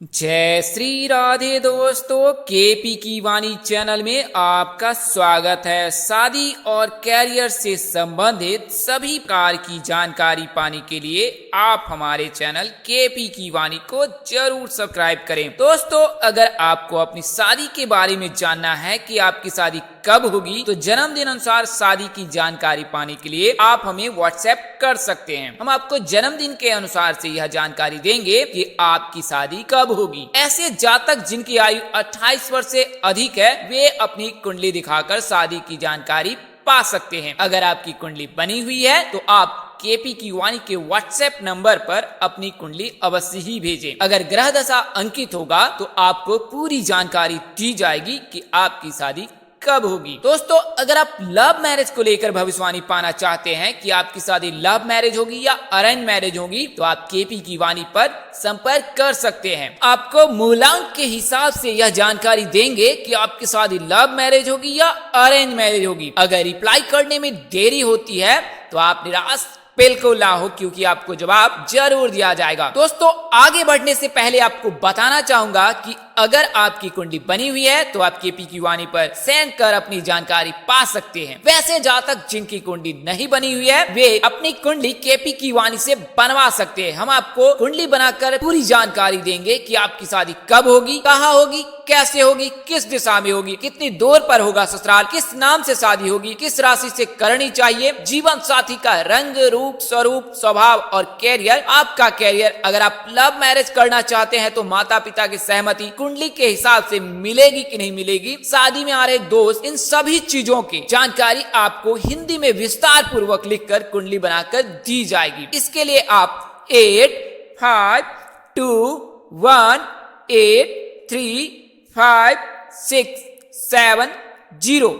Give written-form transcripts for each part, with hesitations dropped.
जय श्री राधे दोस्तों, केपी की वाणी चैनल में आपका स्वागत है। शादी और कैरियर से संबंधित सभी प्रकार की जानकारी पाने के लिए आप हमारे चैनल केपी की वाणी को जरूर सब्सक्राइब करें। दोस्तों, अगर आपको अपनी शादी के बारे में जानना है कि आपकी शादी कब होगी, तो जन्मदिन अनुसार शादी की जानकारी पाने के लिए आप हमें व्हाट्सएप कर सकते हैं। हम आपको जन्मदिन के अनुसार से यह जानकारी देंगे कि आपकी शादी कब होगी। ऐसे जातक जिनकी आयु 28 वर्ष से अधिक है, वे अपनी कुंडली दिखाकर शादी की जानकारी पा सकते हैं। अगर आपकी कुंडली बनी हुई है तो आप केपी की वाणी के व्हाट्सएप नंबर पर अपनी कुंडली अवश्य ही भेजें। अगर ग्रह दशा अंकित होगा तो आपको पूरी जानकारी दी जाएगी कि आपकी शादी कब होगी। दोस्तों, अगर आप लव मैरिज को लेकर भविष्यवाणी पाना चाहते हैं कि आपकी शादी लव मैरिज होगी या अरेंज मैरिज होगी, तो आप केपी की वाणी पर संपर्क कर सकते हैं। आपको मूलांक के हिसाब से यह जानकारी देंगे कि आपकी शादी लव मैरिज होगी या अरेंज मैरिज होगी। अगर रिप्लाई करने में देरी होती है तो आप निराश बिल्कुल ना हो, क्योंकि आपको जवाब जरूर दिया जाएगा। दोस्तों, आगे बढ़ने से पहले आपको बताना चाहूंगा कि अगर आपकी कुंडली बनी हुई है तो आप केपी की वाणी पर सेंड कर अपनी जानकारी पा सकते हैं। वैसे जातक जिनकी कुंडली नहीं बनी हुई है, वे अपनी कुंडली केपी की वाणी से बनवा सकते हैं। हम आपको कुंडली बनाकर पूरी जानकारी देंगे कि आपकी शादी कब होगी, कहाँ होगी, कैसे होगी, किस दिशा में होगी, कितनी दूर पर होगा ससुराल, किस नाम से शादी होगी, किस राशि से करनी चाहिए, जीवन साथी का रंग, रूप, स्वरूप, स्वभाव और कैरियर। आपका कैरियर, अगर आप लव मैरिज करना चाहते हैं तो माता पिता की सहमति कुंडली के हिसाब से मिलेगी कि नहीं मिलेगी, शादी में आ रहे दोस्त, इन सभी चीजों की जानकारी आपको हिंदी में विस्तार पूर्वक लिखकर कुंडली बनाकर दी जाएगी। इसके लिए आप 8521835670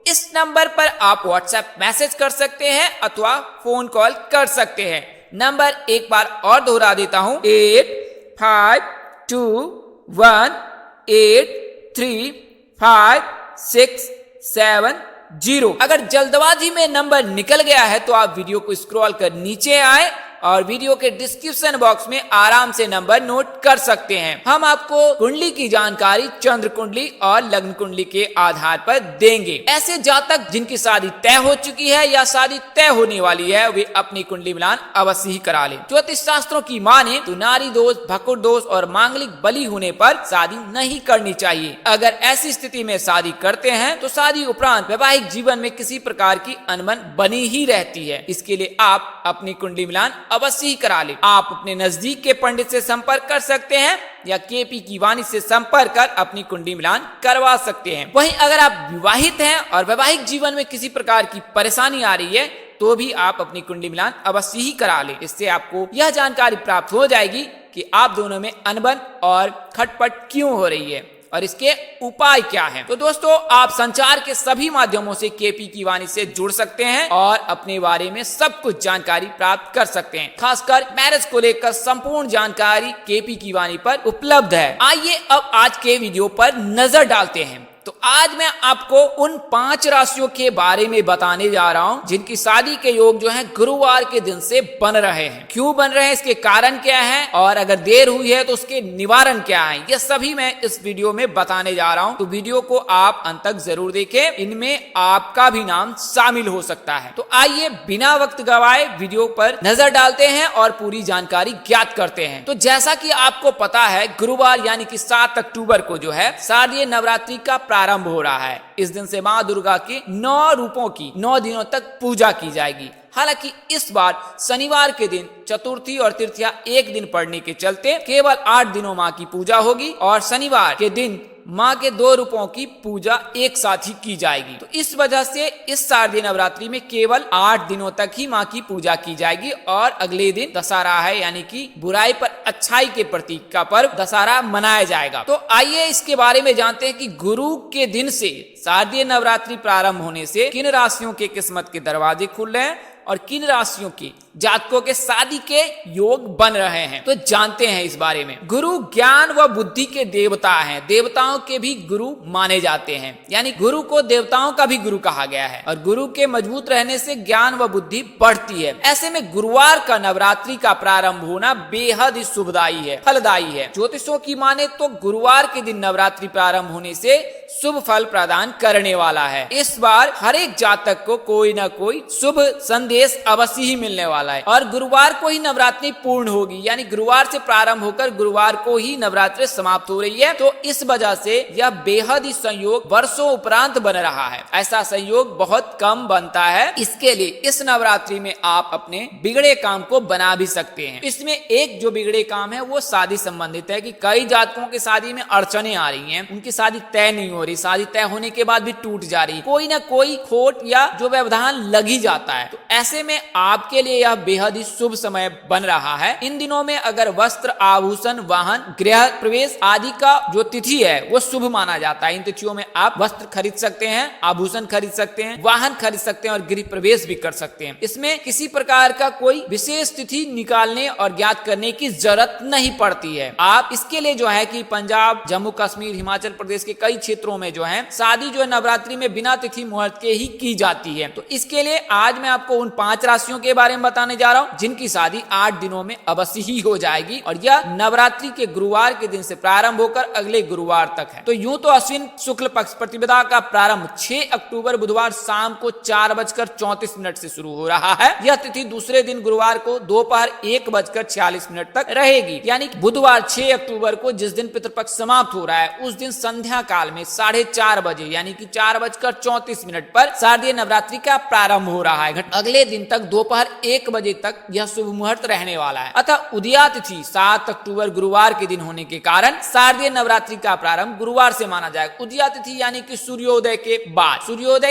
इस नंबर पर आप व्हाट्सएप मैसेज कर सकते हैं अथवा फोन कॉल कर सकते हैं। नंबर एक बार और दोहरा देता हूं, 8521835670। अगर जल्दबाजी में नंबर निकल गया है तो आप वीडियो को स्क्रॉल कर नीचे आए और वीडियो के डिस्क्रिप्शन बॉक्स में आराम से नंबर नोट कर सकते हैं। हम आपको कुंडली की जानकारी चंद्र कुंडली और लग्न कुंडली के आधार पर देंगे। ऐसे जातक जिनकी शादी तय हो चुकी है या शादी तय होने वाली है, वे अपनी कुंडली मिलान अवश्य ही करा लें। ज्योतिष शास्त्रों की माने तो नारी दोष, भकुर दोष और मांगलिक बलि होने पर शादी नहीं करनी चाहिए। अगर ऐसी स्थिति में शादी करते हैं तो शादी उपरांत वैवाहिक जीवन में किसी प्रकार की अनबन बनी ही रहती है। इसके लिए आप अपनी कुंडली मिलान अवश्य ही करा ले। आप अपने नजदीक के पंडित से संपर्क कर सकते हैं या केपी की वाणी से संपर्क कर अपनी कुंडली मिलान करवा सकते हैं। वहीं अगर आप विवाहित हैं और वैवाहिक जीवन में किसी प्रकार की परेशानी आ रही है तो भी आप अपनी कुंडली मिलान अवश्य ही करा ले। इससे आपको यह जानकारी प्राप्त हो जाएगी कि आप दोनों में अनबन और खटपट क्यों हो रही है और इसके उपाय क्या हैं। तो दोस्तों, आप संचार के सभी माध्यमों से केपी की वाणी से जुड़ सकते हैं और अपने बारे में सब कुछ जानकारी प्राप्त कर सकते हैं। खासकर मैरिज को लेकर संपूर्ण जानकारी केपी की वाणी पर उपलब्ध है। आइए अब आज के वीडियो पर नजर डालते हैं। तो आज मैं आपको उन 5 राशियों के बारे में बताने जा रहा हूं जिनकी शादी के योग जो है गुरुवार के दिन से बन रहे हैं। क्यों बन रहे हैं, इसके कारण क्या है और अगर देर हुई है तो उसके निवारण क्या है, ये सभी मैं इस वीडियो में बताने जा रहा हूं। तो वीडियो को आप अंत तक जरूर देखें, इनमें आपका भी नाम शामिल हो सकता है। तो आइए बिना वक्त गवाए वीडियो पर नजर डालते हैं और पूरी जानकारी ज्ञात करते हैं। तो जैसा कि आपको पता है, गुरुवार यानी कि 7 अक्टूबर को जो है शारदीय नवरात्रि का प्रारंभ हो रहा है। इस दिन से माँ दुर्गा के 9 रूपों की 9 दिनों तक पूजा की जाएगी। हालांकि इस बार शनिवार के दिन चतुर्थी और तृतीया एक दिन पड़ने के चलते केवल 8 दिनों माँ की पूजा होगी और शनिवार के दिन माँ के 2 रूपों की पूजा एक साथ ही की जाएगी। तो इस वजह से इस शारदीय नवरात्रि में केवल 8 दिनों तक ही माँ की पूजा की जाएगी और अगले दिन दशहरा है, यानी कि बुराई पर अच्छाई के प्रतीक का पर्व दशहरा मनाया जाएगा। तो आइए इसके बारे में जानते हैं कि गुरु के दिन से शारदीय नवरात्रि प्रारंभ होने से किन राशियों के किस्मत के दरवाजे खुल रहे हैं और किन राशियों के जातकों के शादी के योग बन रहे हैं, तो जानते हैं इस बारे में। गुरु ज्ञान व बुद्धि के देवता हैं, देवताओं के भी गुरु माने जाते हैं, यानी गुरु को देवताओं का भी गुरु कहा गया है और गुरु के मजबूत रहने से ज्ञान व बुद्धि बढ़ती है। ऐसे में गुरुवार का नवरात्रि का प्रारंभ होना बेहद ही शुभदायी है, फलदायी है। ज्योतिषों की माने तो गुरुवार के दिन नवरात्रि प्रारंभ होने से शुभ फल प्रदान करने वाला है। इस बार हर एक जातक को कोई ना कोई शुभ संदेश अवश्य ही मिलने वाला है और गुरुवार को ही नवरात्रि पूर्ण होगी, यानी गुरुवार से प्रारंभ होकर गुरुवार को ही नवरात्रि समाप्त हो रही है। तो इस वजह से यह बेहद ही संयोग वर्षों उपरांत बन रहा है। ऐसा संयोग बहुत कम बनता है। इसके लिए इस नवरात्रि में आप अपने बिगड़े काम को बना भी सकते हैं। इसमें एक जो बिगड़े काम है वो शादी संबंधित है कि कई जातकों की शादी में अड़चने आ रही हैं, उनकी शादी तय नहीं हो रही, शादी तय होने के बाद भी टूट जा रही, कोई ना कोई खोट या जो व्यवधान लग ही जाता है। तो ऐसे में आपके लिए यह बेहद ही शुभ समय बन रहा है। इन दिनों में अगर वस्त्र, आभूषण, वाहन, गृह प्रवेश आदि का जो तिथि है वो शुभ माना जाता है। इन तिथियों में आप वस्त्र खरीद सकते हैं, आभूषण खरीद सकते हैं, वाहन खरीद सकते हैं और गृह प्रवेश भी कर सकते हैं। इसमें किसी प्रकार का कोई विशेष तिथि निकालने और ज्ञात करने की जरूरत नहीं पड़ती है। आप इसके लिए जो है कि पंजाब, जम्मू कश्मीर, हिमाचल प्रदेश के कई क्षेत्रों में जो है शादी जो है नवरात्रि में बिना तिथि मुहूर्त के ही की जाती है। तो इसके लिए आज मैं आपको उन 5 राशियों के बारे में बताने जा रहा हूँ जिनकी शादी 8 दिनों में अवश्य ही हो जाएगी और यह नवरात्रि के गुरुवार के दिन से प्रारंभ होकर अगले गुरुवार तक है। तो यूं तो अश्विन शुक्ल पक्ष प्रतिपदा का प्रारंभ 6 अक्टूबर बुधवार शाम को 4:34 से शुरू हो रहा है। यह तिथि दूसरे दिन गुरुवार को दोपहर 1:46 तक रहेगी, यानी बुधवार 6 अक्टूबर को जिस दिन पितृपक्ष समाप्त हो रहा है उस दिन संध्या काल में 4:30 बजे यानी कि 4:34 पर शारदीय नवरात्रि का प्रारंभ हो रहा है। अगले दिन तक दोपहर 1 बजे तक यह शुभ मुहूर्त रहने वाला है। अतः उदया तिथि 7 अक्टूबर गुरुवार के दिन होने के कारण शारदीय नवरात्रि का प्रारंभ गुरुवार से माना जाएगा। उदया तिथि यानी कि सूर्योदय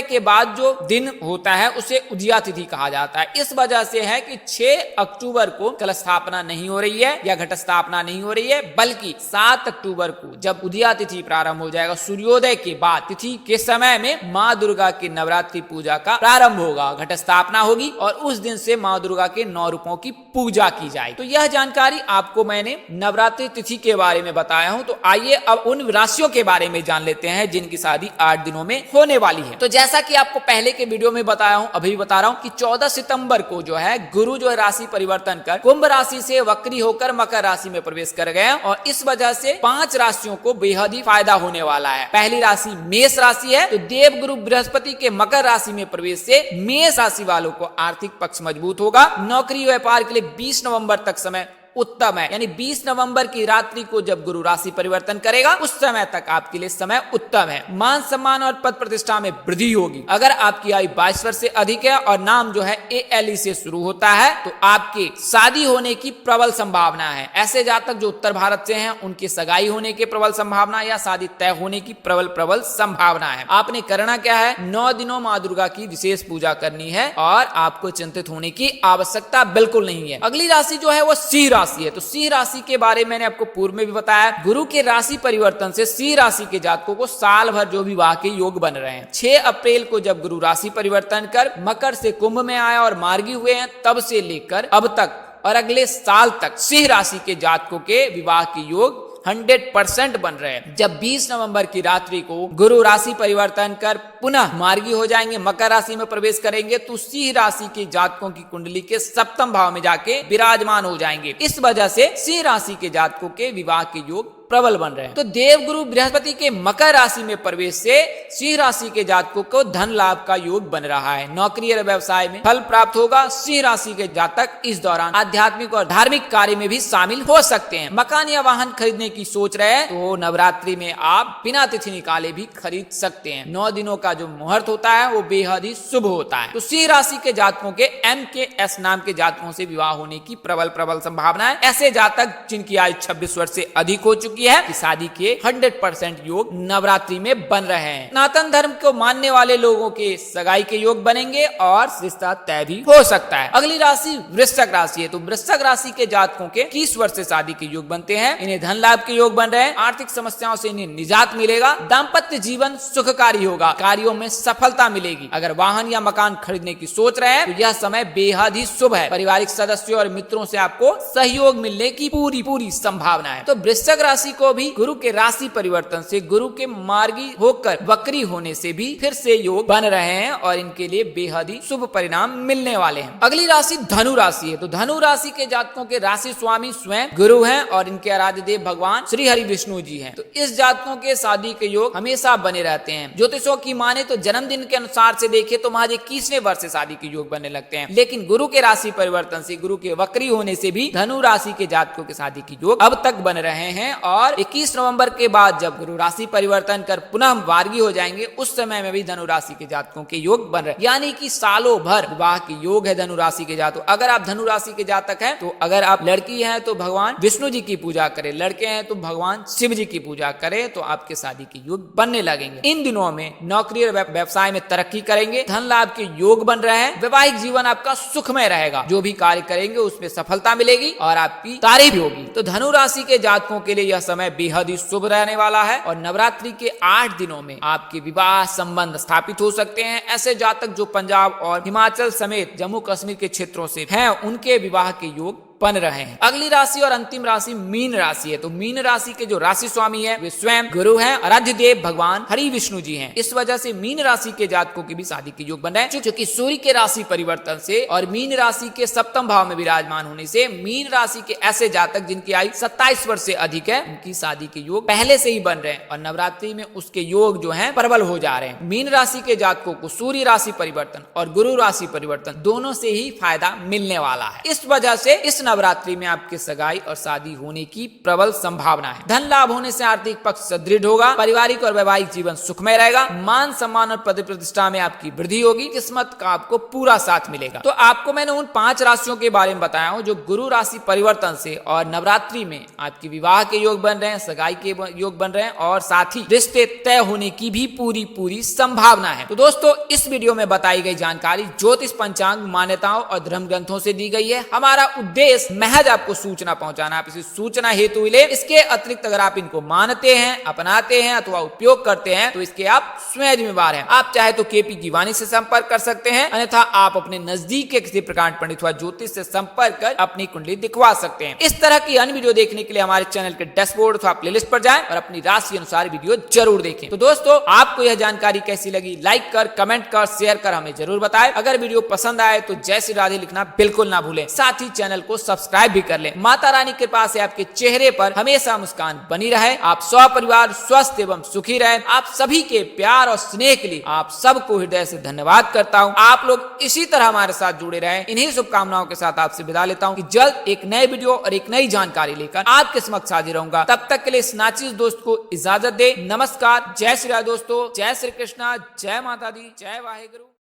के बाद जो दिन होता है उसे उदया तिथि कहा जाता है। इस वजह से है कि 6 अक्टूबर को कलश स्थापना नहीं हो रही है या घट स्थापना नहीं हो रही है, बल्कि 7 अक्टूबर को जब उदया तिथि प्रारंभ हो जाएगा सूर्योदय के बाद तिथि के समय में माँ दुर्गा की नवरात्रि पूजा का प्रारंभ होगा, घट स्थापना होगी और उस दिन से माँ दुर्गा के 9 रूपों की पूजा की जाएगी। तो यह जानकारी आपको मैंने नवरात्रि तिथि के बारे में बताया हूँ। तो आइए अब उन राशियों के बारे में जान लेते हैं जिनकी शादी 8 दिनों में होने वाली है। तो जैसा कि आपको पहले के वीडियो में बताया हूँ, अभी बता रहा हूँ कि 14 सितंबर को जो है गुरु जो है राशि परिवर्तन कर कुंभ राशि से वक्री होकर मकर राशि में प्रवेश कर गए और इस वजह से 5 राशियों को बेहद ही फायदा होने वाला है। पहली राशि मेष राशि है, तो देव गुरु बृहस्पति के मकर राशि में प्रवेश से मेष राशि वालों को आर्थिक पक्ष मजबूत होगा। नौकरी व्यापार के लिए 20 नवंबर तक समय उत्तम है, यानी 20 नवंबर की रात्रि को जब गुरु राशि परिवर्तन करेगा उस समय तक आपके लिए समय उत्तम है। मान सम्मान और पद प्रतिष्ठा में वृद्धि होगी। अगर आपकी आयु 22 वर्ष से अधिक है और नाम जो है ALE से शुरू होता है तो आपके शादी होने की प्रबल संभावना है। ऐसे जातक जो उत्तर भारत से हैं उनकी सगाई होने की प्रबल संभावना या शादी तय होने की प्रबल संभावना है। आपने करना क्या है, 9 दिनों माँ दुर्गा की विशेष पूजा करनी है और आपको चिंतित होने की आवश्यकता बिल्कुल नहीं है। अगली राशि जो है वो सिंह राशि है। तो सिंह राशि के बारे में मैंने आपको पूर्व में भी बताया, गुरु के राशि परिवर्तन से सिंह राशि के जातकों को साल भर जो विवाह के योग बन रहे हैं। 6 अप्रैल को जब गुरु राशि परिवर्तन कर मकर से कुंभ में आया और मार्गी हुए हैं, तब से लेकर अब तक और अगले साल तक सिंह राशि के जातकों के विवाह के योग 100% बन रहे हैं। जब 20 नवंबर की रात्रि को गुरु राशि परिवर्तन कर पुनः मार्गी हो जाएंगे, मकर राशि में प्रवेश करेंगे, तो सिंह राशि के जातकों की कुंडली के 7वें भाव में जाके विराजमान हो जाएंगे। इस वजह से सिंह राशि के जातकों के विवाह के योग प्रबल बन रहे हैं। तो देव गुरु बृहस्पति के मकर राशि में प्रवेश से सिंह राशि के जातकों को धन लाभ का योग बन रहा है। नौकरी और व्यवसाय में फल प्राप्त होगा। सिंह राशि के जातक इस दौरान आध्यात्मिक और धार्मिक कार्य में भी शामिल हो सकते हैं। मकान या वाहन खरीदने की सोच रहे हैं तो नवरात्रि में आप बिना तिथि निकाले भी खरीद सकते हैं। 9 दिनों का जो मुहूर्त होता है वो बेहद ही शुभ होता है। तो सिंह राशि के जातकों के MKS नाम के जातकों से विवाह होने की प्रबल संभावना है। ऐसे जातक जिनकी आयु 26 वर्ष से अधिक हो चुकी चुकी है कि शादी के 100% योग नवरात्रि में बन रहे हैं। सनातन धर्म को मानने वाले लोगों के सगाई के योग बनेंगे और रिश्ता तय भी हो सकता है। अगली राशि वृश्चिक राशि है। तो वृश्चिक राशि के जातकों के 21 वर्ष से शादी के योग बनते हैं। इन्हें धन लाभ के योग बन रहे हैं। आर्थिक समस्याओं से इन्हें निजात मिलेगा। दाम्पत्य जीवन सुखकारी होगा। कार्यों में सफलता मिलेगी। अगर वाहन या मकान खरीदने की सोच रहे हैं तो यह समय बेहद ही शुभ है। पारिवारिक सदस्यों और मित्रों से आपको सहयोग मिलने की पूरी संभावना है। तो वृश्चिक राशि को भी गुरु के राशि परिवर्तन से, गुरु के मार्गी होकर वक्री होने से भी फिर से योग बन रहे हैं और इनके लिए बेहद ही शुभ परिणाम मिलने वाले हैं। अगली राशि धनु राशि है। तो धनु राशि के जातकों के राशि स्वामी स्वयं गुरु हैं और इनके आराध्य देव भगवान श्री हरि विष्णु जी हैं। तो इस जातकों के शादी के योग हमेशा बने रहते हैं। ज्योतिषों की माने तो जन्मदिन के अनुसार से देखे तो महज 21वें वर्ष से शादी के योग बनने लगते हैं। लेकिन गुरु के राशि परिवर्तन से, गुरु के वक्री होने से भी धनु राशि के जातकों के शादी के योग अब तक बन रहे हैं और 21 नवंबर के बाद जब गुरु राशि परिवर्तन कर पुनः वार्गी हो जाएंगे उस समय में भी धनु राशि के जातकों के योग बन रहे हैं। यानी कि सालों भर विवाह के योग है धनु राशि के जातकों। अगर आप धनु राशि के जातक हैं तो अगर आप लड़की हैं तो भगवान विष्णु जी की पूजा करें, लड़के हैं तो भगवान शिव जी की पूजा करें तो आपके शादी के योग बनने लगेंगे। इन दिनों में नौकरी और व्यवसाय में तरक्की करेंगे। धन लाभ के योग बन रहे हैं। वैवाहिक जीवन आपका सुखमय रहेगा। जो भी कार्य करेंगे उसमें सफलता मिलेगी और आपकी तारीफ होगी। तो धनु राशि के जातकों के लिए यह समय बेहद ही शुभ रहने वाला है और नवरात्रि के 8 दिनों में आपके विवाह संबंध स्थापित हो सकते हैं। ऐसे जातक जो पंजाब और हिमाचल समेत जम्मू कश्मीर के क्षेत्रों से हैं उनके विवाह के योग बन रहे हैं। अगली राशि और अंतिम राशि मीन राशि है। तो मीन राशि के जो राशि स्वामी है वे स्वयं गुरु हैं, आराध्य देव भगवान हरि विष्णु जी हैं। इस वजह से मीन राशि के जातकों की भी शादी के योग बन रहे हैं। क्योंकि सूर्य के राशि परिवर्तन से और मीन राशि के सप्तम भाव में विराजमान होने से मीन राशि के ऐसे जातक जिनकी आयु 27 वर्ष से अधिक है उनकी शादी के योग पहले से ही बन रहे हैं और नवरात्रि में उसके योग जो है प्रबल हो जा रहे हैं। मीन राशि के जातकों को सूर्य राशि परिवर्तन और गुरु राशि परिवर्तन दोनों से ही फायदा मिलने वाला है। इस वजह से इस नवरात्रि में आपके सगाई और शादी होने की प्रबल संभावना है। धन लाभ होने से आर्थिक पक्ष सुदृढ़ होगा। पारिवारिक और वैवाहिक जीवन सुखमय रहेगा। मान सम्मान और पद प्रतिष्ठा में आपकी वृद्धि होगी। किस्मत का आपको पूरा साथ मिलेगा। तो आपको मैंने उन 5 राशियों के बारे में बताया हूं जो गुरु राशि परिवर्तन से और नवरात्रि में आपके विवाह के योग बन रहे हैं, सगाई के योग बन रहे हैं और साथ ही रिश्ते तय होने की भी पूरी संभावना है। तो दोस्तों इस वीडियो में बताई गई जानकारी ज्योतिष पंचांग मान्यताओं और धर्म ग्रंथों से दी गई है। हमारा उद्देश्य महज आपको सूचना पहुंचाना। आप इसे सूचना हेतु ले। इसके अतिरिक्त अगर आप इनको मानते हैं, अपनाते हैं अथवा उपयोग करते हैं तो इसके आप स्वयं जिम्मेवार हैं। आप चाहे तो केपी की वाणी से संपर्क कर सकते हैं, अन्यथा आप अपने नजदीक के किसी प्रकांड पंडित अथवा ज्योतिष से संपर्क कर अपनी कुंडली दिखवा सकते हैं। इस तरह की अन्य वीडियो देखने के लिए हमारे चैनल के डैशबोर्ड अथवा प्लेलिस्ट पर जाएं और अपनी राशि अनुसार वीडियो जरूर देखें। तो दोस्तों आपको यह जानकारी कैसी लगी लाइक कर, कमेंट कर, शेयर कर हमें जरूर बताएं। अगर वीडियो पसंद आए तो जय श्री राधे लिखना बिल्कुल ना भूलें। साथ ही चैनल को सब्सक्राइब भी कर लें। माता रानी की कृपा से आपके चेहरे पर हमेशा मुस्कान बनी रहे। आप सपरिवार स्वस्थ एवं सुखी रहे। आप सभी के प्यार और स्नेह के लिए आप सबको हृदय से धन्यवाद करता हूँ। आप लोग इसी तरह हमारे साथ जुड़े रहे। इन्हीं शुभकामनाओं के साथ आपसे विदा लेता हूँ कि जल्द एक नए वीडियो और एक नई जानकारी लेकर आपके समक्ष हाजिर रहूंगा। तब तक के लिए इस नाचिस दोस्त को इजाजत दे। नमस्कार, जय श्री राधे दोस्तों, जय श्री कृष्णा, जय माता दी, जय वाहेगुरु।